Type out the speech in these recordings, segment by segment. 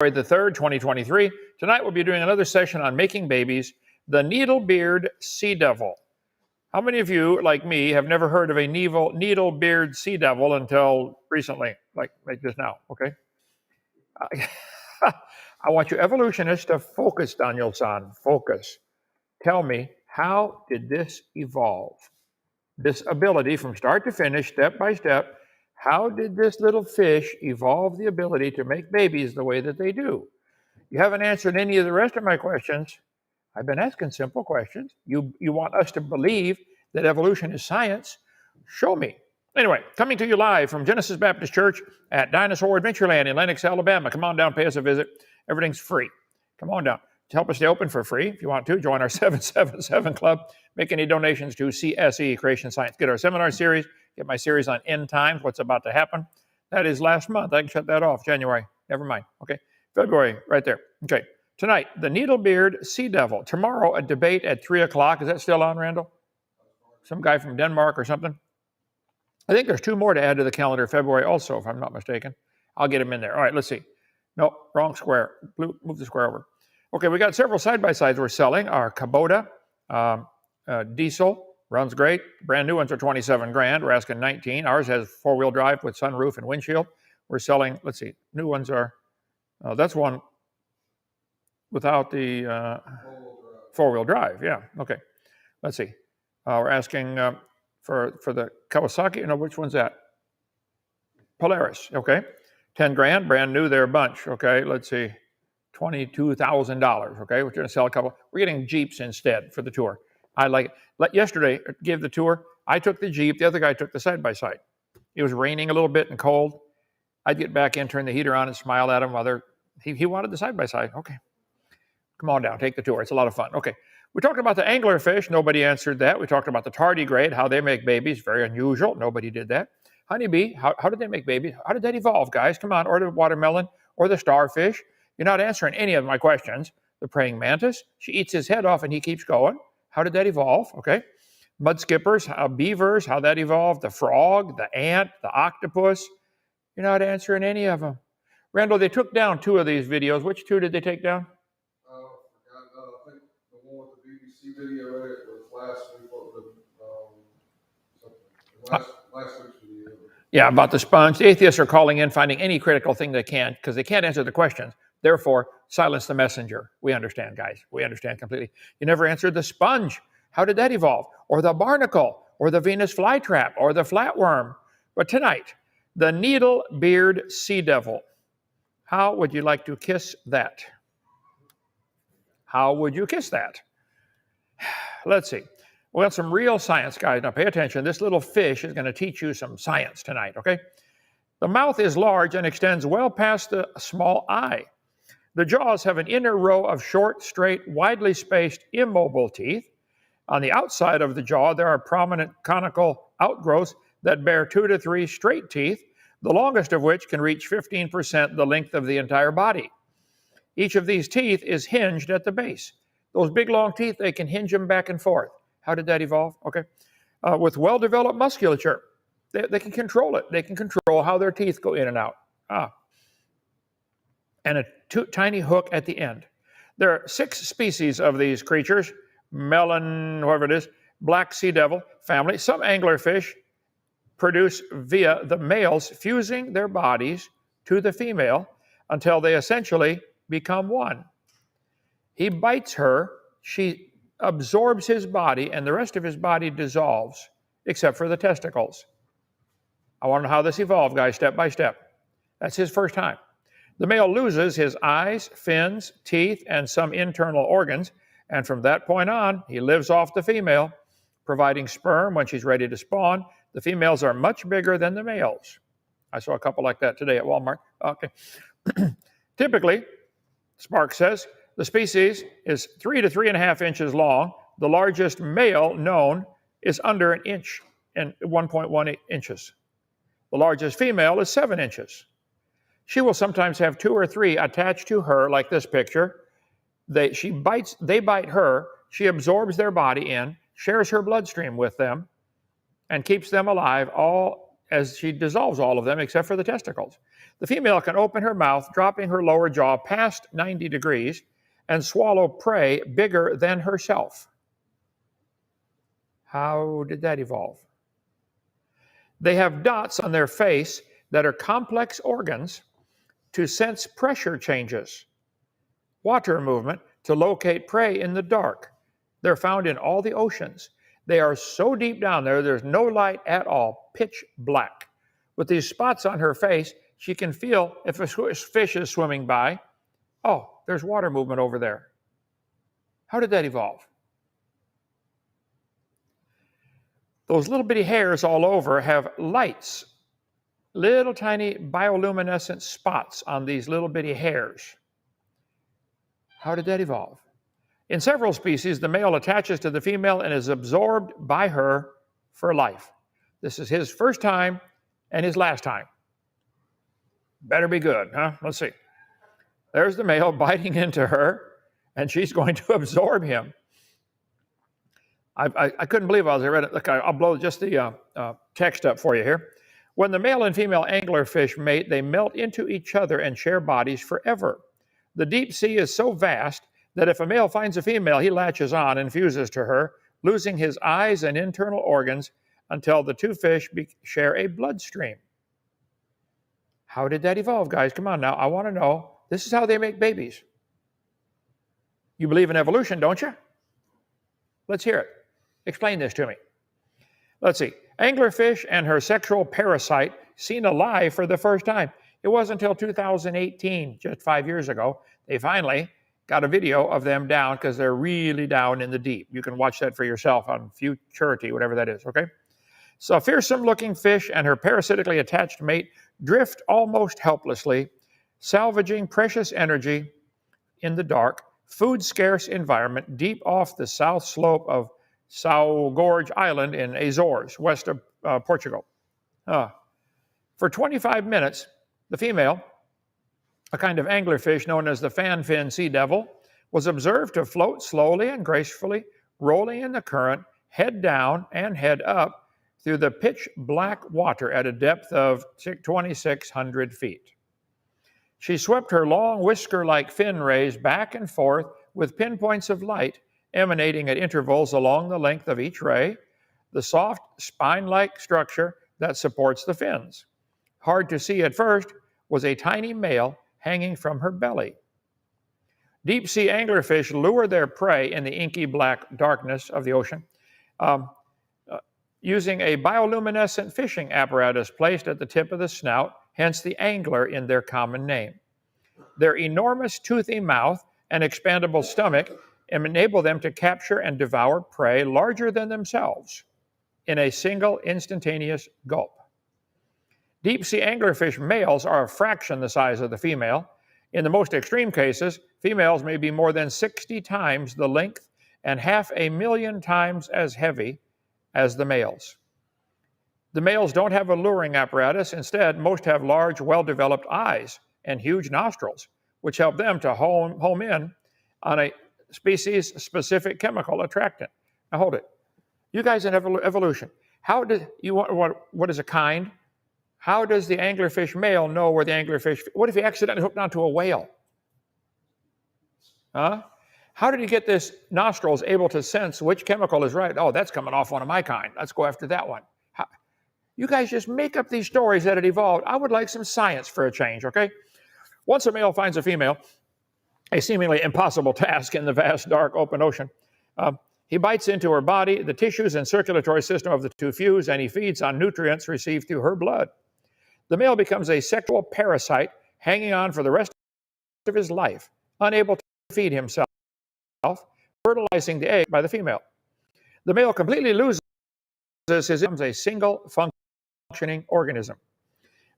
the 3rd, 2023. Tonight we'll be doing another session on making babies, the Needlebeard sea devil. How many of you, like me, have never heard of a Needlebeard sea devil until recently, like just now, okay? I want you evolutionists to focus, Daniel-san, focus. Tell me, how did this evolve? This ability from start to finish, step by step, how did this little fish evolve the ability to make babies the way that they do? You haven't answered any of the rest of my questions. I've been asking simple questions. You want us to believe that evolution is science? Show me. Anyway, coming to you live from Genesis Baptist Church at Dinosaur Adventure Land in Lenox, Alabama. Come on down, pay us a visit. Everything's free. Come on down. To help us stay open for free, if you want to, join our 777 Club. Make any donations to CSE, Creation Science. Get our seminar series. Get my series on end times, what's about to happen. That is last month. I can shut that off. January. Never mind. Okay. February, right there. Okay. Tonight, the Needlebeard sea devil. Tomorrow, a debate at 3 o'clock. Is that still on, Randall? Some guy from Denmark or something? I think there's 2 more to add to the calendar of February also, if I'm not mistaken. I'll get them in there. All right, let's see. No, wrong square. Move the square over. Okay, we got several side-by-sides we're selling. Our Kubota diesel runs great. Brand new ones are 27 grand. We're asking 19. Ours has 4-wheel drive with sunroof and windshield. We're selling, let's see, new ones are, that's one without the 4-wheel drive. Yeah, okay. Let's see. We're asking for the Kawasaki, which one's that? Polaris, okay. 10 grand, brand new, they're a bunch, okay. Let's see, $22,000, okay. We're going to sell a couple. We're getting Jeeps instead for the tour. I like it. Yesterday, gave the tour. I took the Jeep. The other guy took the side-by-side. It was raining a little bit and cold. I'd get back in, turn the heater on, and smile at him while he wanted the side-by-side. Okay. Come on down. Take the tour. It's a lot of fun. Okay. We talked about the anglerfish. Nobody answered that. We talked about the tardigrade, how they make babies. Very unusual. Nobody did that. Honeybee, how did they make babies? How did that evolve, guys? Come on. Or the watermelon or the starfish. You're not answering any of my questions. The praying mantis, she eats his head off and he keeps going. How did that evolve? Okay. Mud skippers, beavers, how that evolved. The frog, the ant, the octopus. You're not answering any of them. Randall, they took down 2 of these videos. Which 2 did they take down? I think the one with the BBC video in it was last week. Last week's video. Yeah, about the sponge. The atheists are calling in, finding any critical thing they can because they can't answer the questions. Therefore, silence the messenger. We understand, guys. We understand completely. You never answered the sponge. How did that evolve? Or the barnacle, or the Venus flytrap, or the flatworm. But tonight, the Needlebeard sea devil. How would you like to kiss that? How would you kiss that? Let's see. We got some real science, guys. Now pay attention. This little fish is going to teach you some science tonight, okay? The mouth is large and extends well past the small eye. The jaws have an inner row of short, straight, widely spaced, immobile teeth. On the outside of the jaw, there are prominent conical outgrowths that bear 2 to 3 straight teeth, the longest of which can reach 15% the length of the entire body. Each of these teeth is hinged at the base. Those big, long teeth, they can hinge them back and forth. How did that evolve? Okay. With well-developed musculature, they can control it. They can control how their teeth go in and out. And a tiny hook at the end. There are 6 species of these creatures, melon, whatever it is, black sea devil family. Some anglerfish produce via the males fusing their bodies to the female until they essentially become one. He bites her, she absorbs his body, and the rest of his body dissolves, except for the testicles. I want to know how this evolved, guys, step by step. That's his first time. The male loses his eyes, fins, teeth, and some internal organs, and from that point on, he lives off the female, providing sperm when she's ready to spawn. The females are much bigger than the males. I saw a couple like that today at Walmart. Okay. Typically, Spark says, the species is 3 to 3.5 inches long. The largest male known is under an inch and 1.1 inches. The largest female is 7 inches. She will sometimes have 2 or 3 attached to her, like this picture. They bite her, she absorbs their body in, shares her bloodstream with them, and keeps them alive all as she dissolves all of them except for the testicles. The female can open her mouth, dropping her lower jaw past 90 degrees, and swallow prey bigger than herself. How did that evolve? They have dots on their face that are complex organs to sense pressure changes, water movement to locate prey in the dark. They're found in all the oceans. They are so deep down there, there's no light at all, pitch black. With these spots on her face, she can feel if a fish is swimming by, oh, there's water movement over there. How did that evolve? Those little bitty hairs all over have lights, little tiny bioluminescent spots on these little bitty hairs. How did that evolve? In several species, the male attaches to the female and is absorbed by her for life. This is his first time and his last time. Better be good, huh? Let's see. There's the male biting into her, and she's going to absorb him. I couldn't believe it as I read it. Look, I'll blow just the text up for you here. When the male and female anglerfish mate, they melt into each other and share bodies forever. The deep sea is so vast that if a male finds a female, he latches on and fuses to her, losing his eyes and internal organs until the two fish share a bloodstream. How did that evolve, guys? Come on now, I want to know. This is how they make babies. You believe in evolution, don't you? Let's hear it. Explain this to me. Let's see. Anglerfish and her sexual parasite seen alive for the first time. It wasn't until 2018, just 5 years ago, they finally got a video of them down because they're really down in the deep. You can watch that for yourself on Futurity, whatever that is, okay? So a fearsome-looking fish and her parasitically attached mate drift almost helplessly, salvaging precious energy in the dark, food-scarce environment deep off the south slope of São Gorge Island in Azores, west of Portugal. For 25 minutes, the female, a kind of anglerfish known as the fanfin sea devil, was observed to float slowly and gracefully, rolling in the current, head down and head up through the pitch black water at a depth of 2,600 feet. She swept her long whisker-like fin rays back and forth with pinpoints of light emanating at intervals along the length of each ray, the soft spine-like structure that supports the fins. Hard to see at first was a tiny male hanging from her belly. Deep-sea anglerfish lure their prey in the inky black darkness of the ocean using a bioluminescent fishing apparatus placed at the tip of the snout, hence the angler in their common name. Their enormous toothy mouth and expandable stomach enable them to capture and devour prey larger than themselves in a single instantaneous gulp. Deep-sea anglerfish males are a fraction the size of the female. In the most extreme cases, females may be more than 60 times the length and 500,000 times as heavy as the males. The males don't have a luring apparatus. Instead, most have large, well-developed eyes and huge nostrils, which help them to home in on a species-specific chemical attractant. Now hold it. You guys in evolution, how did you what is a kind? How does the anglerfish male know where the anglerfish? What if he accidentally hooked onto a whale? Huh? How did he get this nostrils able to sense which chemical is right? Oh, that's coming off one of my kind. Let's go after that one. You guys just make up these stories that it evolved. I would like some science for a change, okay? Once a male finds a female, a seemingly impossible task in the vast, dark, open ocean, he bites into her body, the tissues and circulatory system of the two fuse, and he feeds on nutrients received through her blood. The male becomes a sexual parasite, hanging on for the rest of his life, unable to feed himself, fertilizing the egg by the female. The male completely loses his becomes a single functioning organism.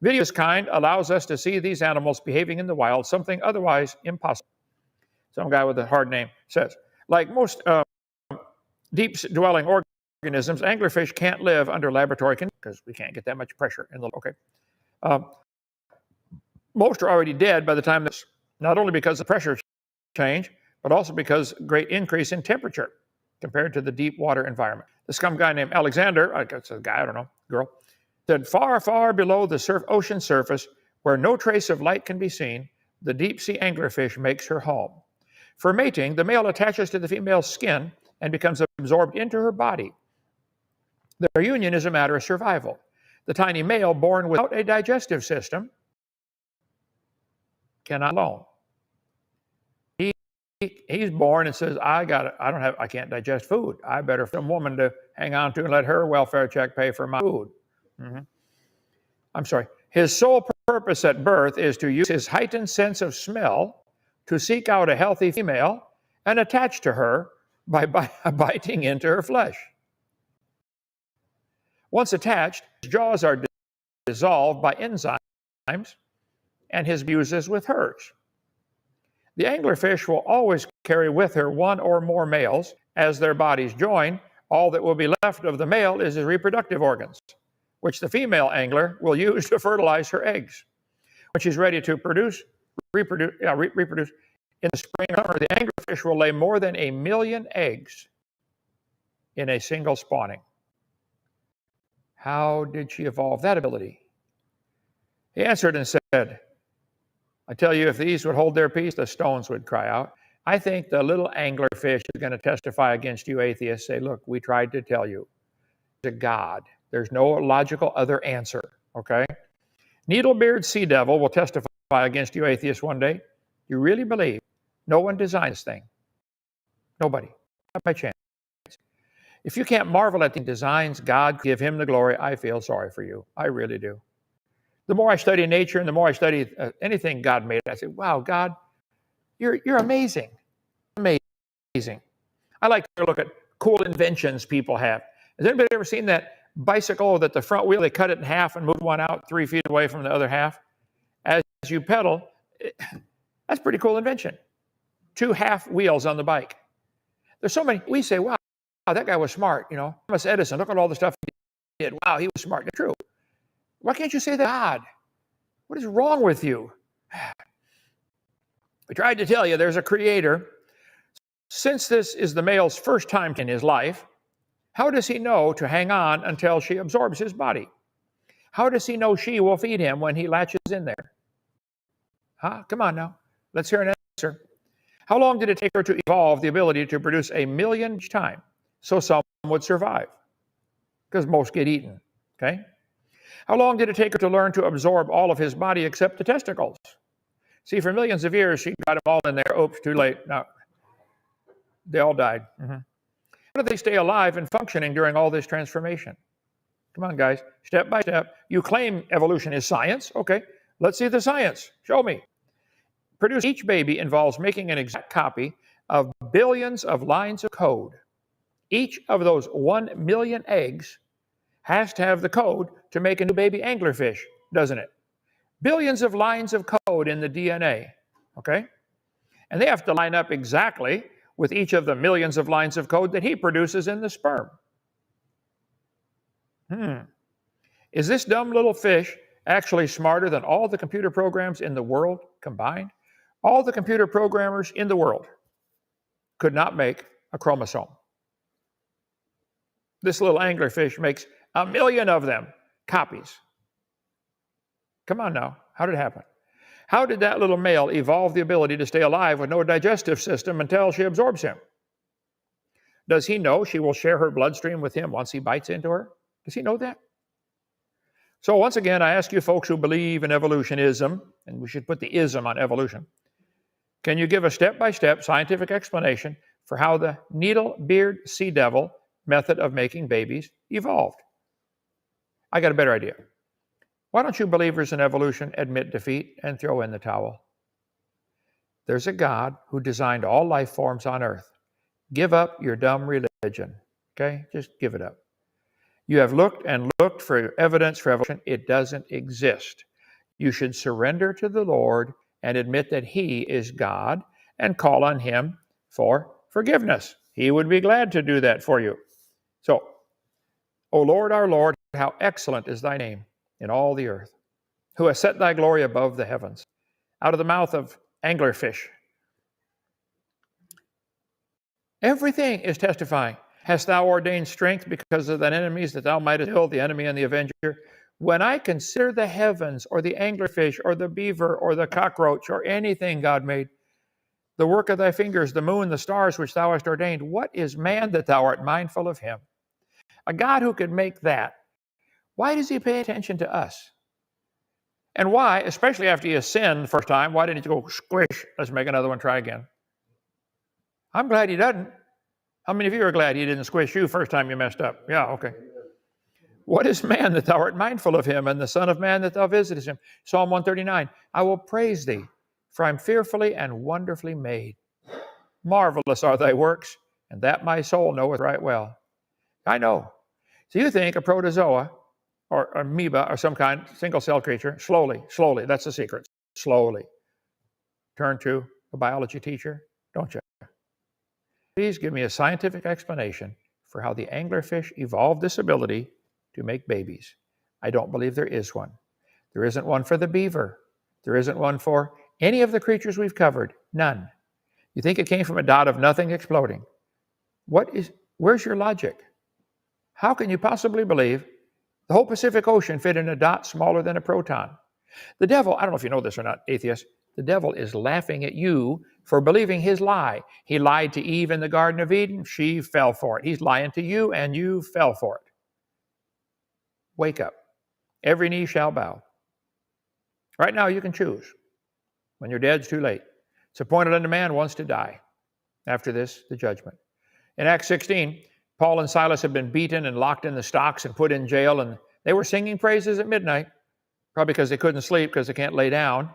Video of this kind allows us to see these animals behaving in the wild, something otherwise impossible. Some guy with a hard name says, like most deep-dwelling organisms, anglerfish can't live under laboratory conditions because we can't get that much pressure in the okay. Most are already dead by the time this, not only because of pressure change, but also because great increase in temperature compared to the deep water environment. This some guy named Alexander, it's a guy, I don't know, girl, That far, far below the ocean surface, where no trace of light can be seen, the deep-sea anglerfish makes her home. For mating, the male attaches to the female's skin and becomes absorbed into her body. Their union is a matter of survival. The tiny male, born without a digestive system, cannot alone. He's born and says, I can't digest food. I better find some woman to hang on to and let her welfare check pay for my food. I'm sorry. His sole purpose at birth is to use his heightened sense of smell to seek out a healthy female and attach to her by biting into her flesh. Once attached, his jaws are dissolved by enzymes, and his fuses with hers. The anglerfish will always carry with her one or more males. As their bodies join, all that will be left of the male is his reproductive organs, which the female angler will use to fertilize her eggs. When she's ready to reproduce in the spring or summer, the anglerfish will lay more than 1 million eggs in a single spawning. How did she evolve that ability? He answered and said, I tell you, if these would hold their peace, the stones would cry out. I think the little anglerfish is going to testify against you atheists. Say, look, we tried to tell you. There's a God. There's no logical other answer, okay? Needlebeard sea devil will testify against you atheists one day. You really believe no one designed this thing? Nobody. Not by chance. If you can't marvel at the designs, God, give him the glory, I feel sorry for you. I really do. The more I study nature and the more I study anything God made, I say, wow, God, you're amazing. Amazing. I like to look at cool inventions people have. Has anybody ever seen that bicycle that the front wheel, they cut it in half and move one out 3 feet away from the other half? As you pedal, that's a pretty cool invention. 2 half wheels on the bike. There's so many, we say, wow, that guy was smart, you know. Thomas Edison, look at all the stuff he did. Wow, he was smart. It's true. Why can't you say that? God, what is wrong with you? We tried to tell you there's a creator. Since this is the male's first time in his life, how does he know to hang on until she absorbs his body? How does he know she will feed him when he latches in there? Huh? Come on now. Let's hear an answer. How long did it take her to evolve the ability to produce 1 million each time so some would survive? Because most get eaten, okay? How long did it take her to learn to absorb all of his body except the testicles? See, for millions of years, she got them all in there. Oops, too late. No, they all died. How do they stay alive and functioning during all this transformation? Come on, guys, step by step. You claim evolution is science. Okay, let's see the science. Show me. Produce each baby involves making an exact copy of billions of lines of code. Each of those 1 million eggs has to have the code to make a new baby anglerfish, doesn't it? Billions of lines of code in the DNA, okay? And they have to line up exactly with each of the millions of lines of code that he produces in the sperm. Is this dumb little fish actually smarter than all the computer programs in the world combined? All the computer programmers in the world could not make a chromosome. This little anglerfish makes 1 million of them, copies. Come on now, how did it happen? How did that little male evolve the ability to stay alive with no digestive system until she absorbs him? Does he know she will share her bloodstream with him once he bites into her? Does he know that? So once again, I ask you folks who believe in evolutionism, and we should put the ism on evolution, can you give a step-by-step scientific explanation for how the Needlebeard sea devil method of making babies evolved? I got a better idea. Why don't you believers in evolution admit defeat and throw in the towel? There's a God who designed all life forms on earth. Give up your dumb religion, okay? Just give it up. You have looked and looked for evidence for evolution. It doesn't exist. You should surrender to the Lord and admit that He is God and call on Him for forgiveness. He would be glad to do that for you. So, O Lord, our Lord, how excellent is thy name in all the earth, who has set thy glory above the heavens. Out of the mouth of anglerfish, everything is testifying. Hast thou ordained strength because of thine enemies, that thou mightest kill the enemy and the avenger? When I consider the heavens or the anglerfish or the beaver or the cockroach or anything God made, the work of thy fingers, the moon, the stars which thou hast ordained, what is man that thou art mindful of him? A God who could make that, why does he pay attention to us? And why, especially after you sinned the first time, why didn't you go squish, let's make another one, try again? I'm glad he doesn't. How many of you are glad he didn't squish you first time you messed up? Yeah, okay. What is man that thou art mindful of him, and the son of man that thou visitest him? Psalm 139, I will praise thee, for I'm fearfully and wonderfully made. Marvelous are thy works, and that my soul knoweth right well. I know. So you think a protozoa or amoeba or some kind, single-cell creature, slowly, that's the secret, slowly. Turn to a biology teacher, don't you? Please give me a scientific explanation for how the anglerfish evolved this ability to make babies. I don't believe there is one. There isn't one for the beaver. There isn't one for any of the creatures we've covered. None. You think it came from a dot of nothing exploding? Where's your logic? How can you possibly believe the whole Pacific Ocean fit in a dot smaller than a proton? The devil, I don't know if you know this or not, atheist, the devil is laughing at you for believing his lie. He lied to Eve in the Garden of Eden. She fell for it. He's lying to you, and you fell for it. Wake up. Every knee shall bow. Right now, you can choose. When you're dead, it's too late. It's appointed unto man once to die. After this, the judgment. In Acts 16, Paul and Silas had been beaten and locked in the stocks and put in jail, and they were singing praises at midnight, probably because they couldn't sleep because they can't lay down.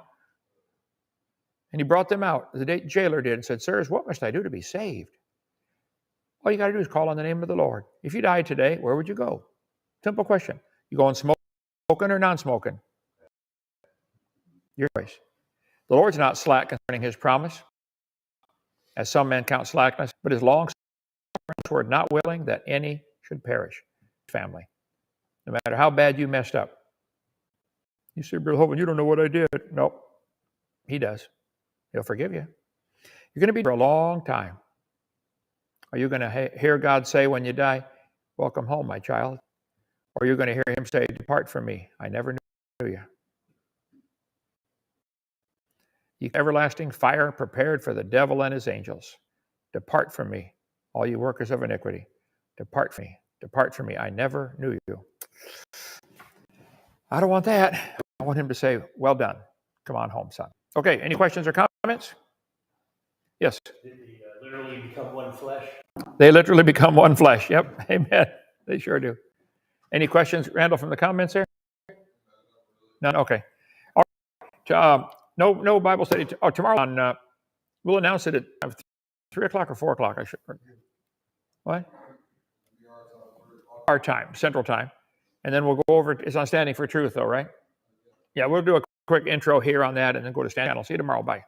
And he brought them out, the jailer did, and said, Sirs, what must I do to be saved? All you got to do is call on the name of the Lord. If you died today, where would you go? Simple question. You going smoking or non-smoking? Your choice. The Lord's not slack concerning his promise, as some men count slackness, but is long suffering toward not willing that any should perish. Family. No matter how bad you messed up. You say, Brother Hovind, you don't know what I did. Nope. He does. He'll forgive you. You're going to be for a long time. Are you going to hear God say when you die, welcome home, my child? Or are you going to hear him say, depart from me, I never knew you? You everlasting fire prepared for the devil and his angels. Depart from me, all you workers of iniquity. Depart from me, I never knew you. I don't want that. I want him to say, well done. Come on home, son. Okay, any questions or comments? Yes? Did they literally become one flesh? They literally become one flesh. Yep, amen. They sure do. Any questions, Randall, from the comments here? None? Okay. All right. No Bible study. Tomorrow on, we'll announce it at 3 o'clock or 4 o'clock. I should. What? Our time, Central Time. And then we'll go over, it's on Standing for Truth though, right? Yeah, we'll do a quick intro here on that and then go to Standing Channel. See you tomorrow. Bye.